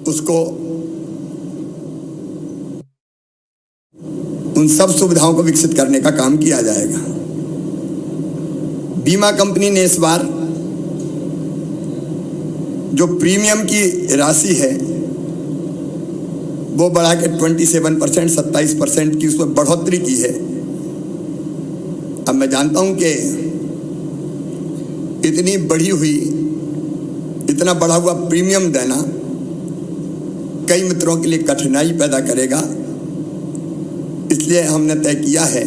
उसको उन सब सुविधाओं को विकसित करने का काम किया जाएगा। बीमा कंपनी ने इस बार जो प्रीमियम की राशि है वो बढ़ा के 27%, 27% की उसमें बढ़ोतरी की है। अब मैं जानता हूं कि इतना बढ़ा हुआ प्रीमियम देना कई मित्रों के लिए कठिनाई पैदा करेगा, इसलिए हमने तय किया है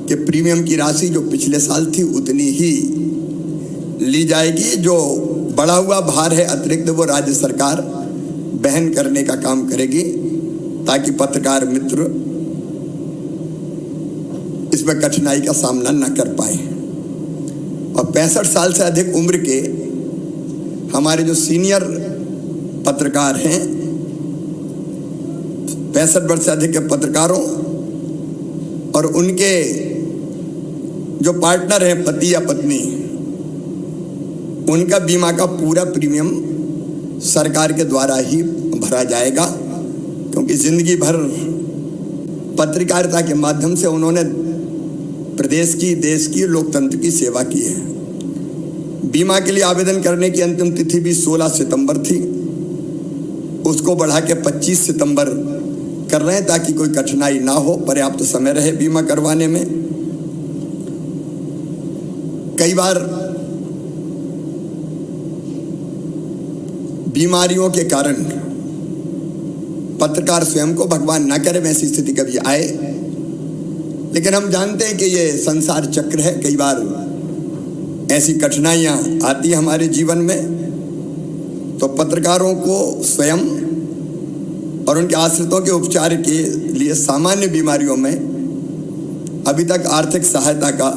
कि प्रीमियम की राशि जो पिछले साल थी उतनी ही ली जाएगी। जो बढ़ा हुआ भार है अतिरिक्त वो राज्य सरकार वहन करने का काम करेगी, ताकि पत्रकार मित्र इसमें कठिनाई का सामना न कर पाए। और 65 साल से अधिक उम्र के हमारे जो सीनियर पत्रकार हैं, 65 वर्ष से अधिक के पत्रकारों और उनके जो पार्टनर हैं, पति या पत्नी, उनका बीमा का पूरा प्रीमियम सरकार के द्वारा ही भरा जाएगा, क्योंकि जिंदगी भर पत्रकारिता के माध्यम से उन्होंने प्रदेश की, देश की, लोकतंत्र की सेवा की है। बीमा के लिए आवेदन करने की अंतिम तिथि भी 16 सितंबर थी, उसको बढ़ा के 25 सितंबर कर रहे हैं, ताकि कोई कठिनाई ना हो, पर्याप्त समय रहे बीमा करवाने में। कई बार बीमारियों के कारण पत्रकार स्वयं को, भगवान ना करे वैसी स्थिति कभी आए, लेकिन हम जानते हैं कि ये संसार चक्र है। कई बार ऐसी कठिनाइयां आती हैं हमारे जीवन में, तो पत्रकारों को स्वयं और उनके आश्रितों के उपचार के लिए सामान्य बीमारियों में अभी तक आर्थिक सहायता का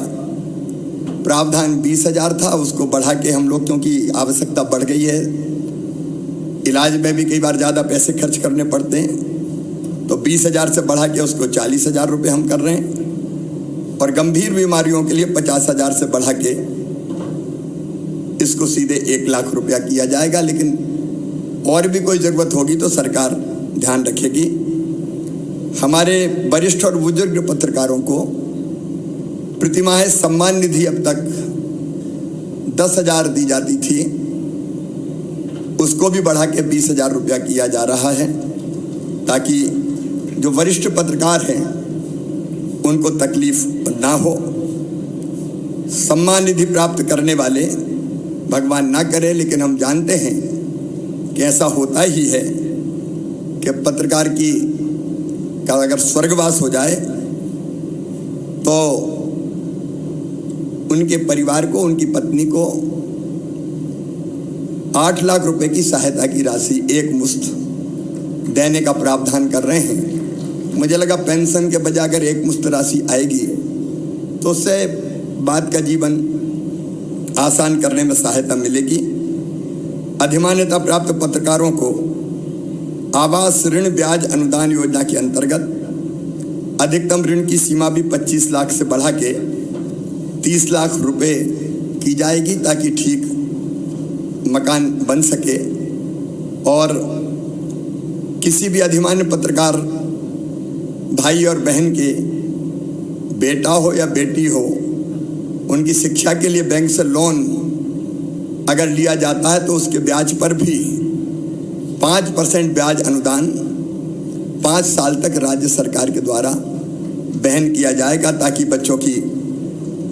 प्रावधान 20,000 था, उसको बढ़ा के हम लोग, क्योंकि आवश्यकता बढ़ गई है, इलाज में भी कई बार ज़्यादा पैसे खर्च करने पड़ते हैं, तो 20,000 से बढ़ा के उसको 40,000 रुपये हम कर रहे हैं। और गंभीर बीमारियों के लिए 50,000 से बढ़ा के इसको सीधे 1 लाख रुपया किया जाएगा। लेकिन और भी कोई ज़रूरत होगी तो सरकार ध्यान रखेगी। हमारे वरिष्ठ और बुजुर्ग पत्रकारों को प्रतिमाह सम्मान निधि अब तक 10,000 दी जाती थी, उसको भी बढ़ा के 20,000 रुपया किया जा रहा है, ताकि जो वरिष्ठ पत्रकार हैं उनको तकलीफ ना हो। सम्मान निधि प्राप्त करने वाले, भगवान ना करे, लेकिन हम जानते हैं कि ऐसा होता ही है कि पत्रकार का अगर स्वर्गवास हो जाए तो उनके परिवार को, उनकी पत्नी को 8 लाख रुपए की सहायता की राशि एक मुश्त देने का प्रावधान कर रहे हैं। मुझे लगा पेंशन के बजाय अगर एक मुश्त राशि आएगी तो उससे बात का जीवन आसान करने में सहायता मिलेगी। अधिमान्यता प्राप्त पत्रकारों को आवास ऋण ब्याज अनुदान योजना के अंतर्गत अधिकतम ऋण की सीमा भी 25 लाख से बढ़ा के 30 लाख रुपए की जाएगी, ताकि ठीक मकान बन सके। और किसी भी अधिमान्य पत्रकार भाई और बहन के बेटा हो या बेटी हो, उनकी शिक्षा के लिए बैंक से लोन अगर लिया जाता है तो उसके ब्याज पर भी 5% ब्याज अनुदान 5 साल तक राज्य सरकार के द्वारा वहन किया जाएगा, ताकि बच्चों की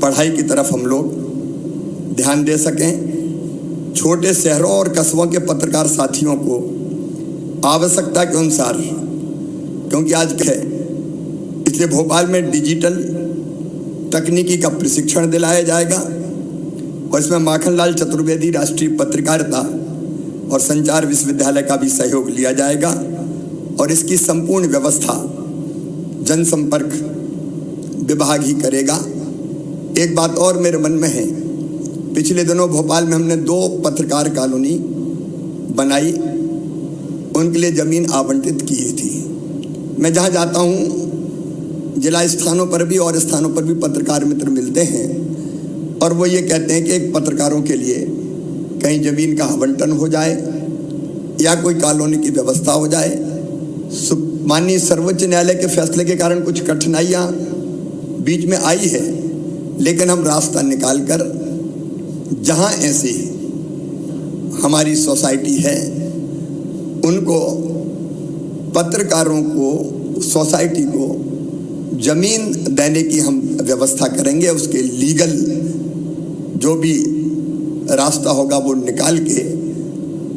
पढ़ाई की तरफ हम लोग ध्यान दे सकें। छोटे शहरों और कस्बों के पत्रकार साथियों को आवश्यकता के अनुसार, क्योंकि आज है, इसलिए भोपाल में डिजिटल तकनीकी का प्रशिक्षण दिलाया जाएगा और इसमें माखनलाल चतुर्वेदी राष्ट्रीय पत्रकारिता और संचार विश्वविद्यालय का भी सहयोग लिया जाएगा और इसकी संपूर्ण व्यवस्था जनसंपर्क विभाग ही करेगा। एक बात और मेरे मन में है, पिछले दिनों भोपाल में हमने 2 पत्रकार कॉलोनी बनाई, उनके लिए ज़मीन आवंटित की थी। मैं जहाँ जाता हूँ जिला स्थानों पर भी और स्थानों पर भी पत्रकार मित्र मिलते हैं और वो ये कहते हैं कि एक पत्रकारों के लिए कहीं ज़मीन का आवंटन हो जाए या कोई कॉलोनी की व्यवस्था हो जाए। माननीय सर्वोच्च न्यायालय के फैसले के कारण कुछ कठिनाइयां बीच में आई है, लेकिन हम रास्ता निकाल कर जहां ऐसी हमारी सोसाइटी है उनको, पत्रकारों को, सोसाइटी को जमीन देने की हम व्यवस्था करेंगे। उसके लीगल जो भी रास्ता होगा वो निकाल के,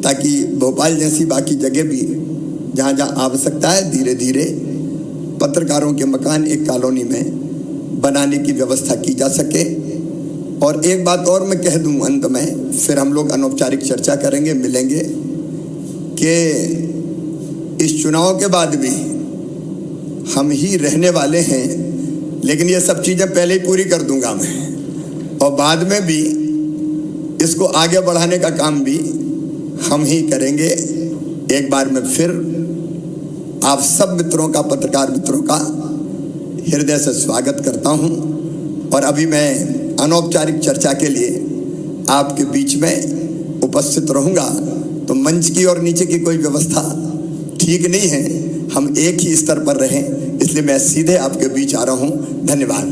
ताकि भोपाल जैसी बाकी जगह भी जहाँ जहाँ आवश्यकता है धीरे धीरे पत्रकारों के मकान एक कॉलोनी में बनाने की व्यवस्था की जा सके। और एक बात और मैं कह दूं अंत में, फिर हम लोग अनौपचारिक चर्चा करेंगे, मिलेंगे, कि इस चुनाव के बाद भी हम ही रहने वाले हैं, लेकिन ये सब चीज़ें पहले ही पूरी कर दूंगा मैं, और बाद में भी इसको आगे बढ़ाने का काम भी हम ही करेंगे। एक बार मैं फिर आप सब मित्रों का, पत्रकार मित्रों का हृदय से स्वागत करता हूं। और अभी मैं अनौपचारिक चर्चा के लिए आपके बीच में उपस्थित रहूंगा। तो मंच की और नीचे की कोई व्यवस्था ठीक नहीं है, हम एक ही स्तर पर रहें, इसलिए मैं सीधे आपके बीच आ रहा हूं। धन्यवाद।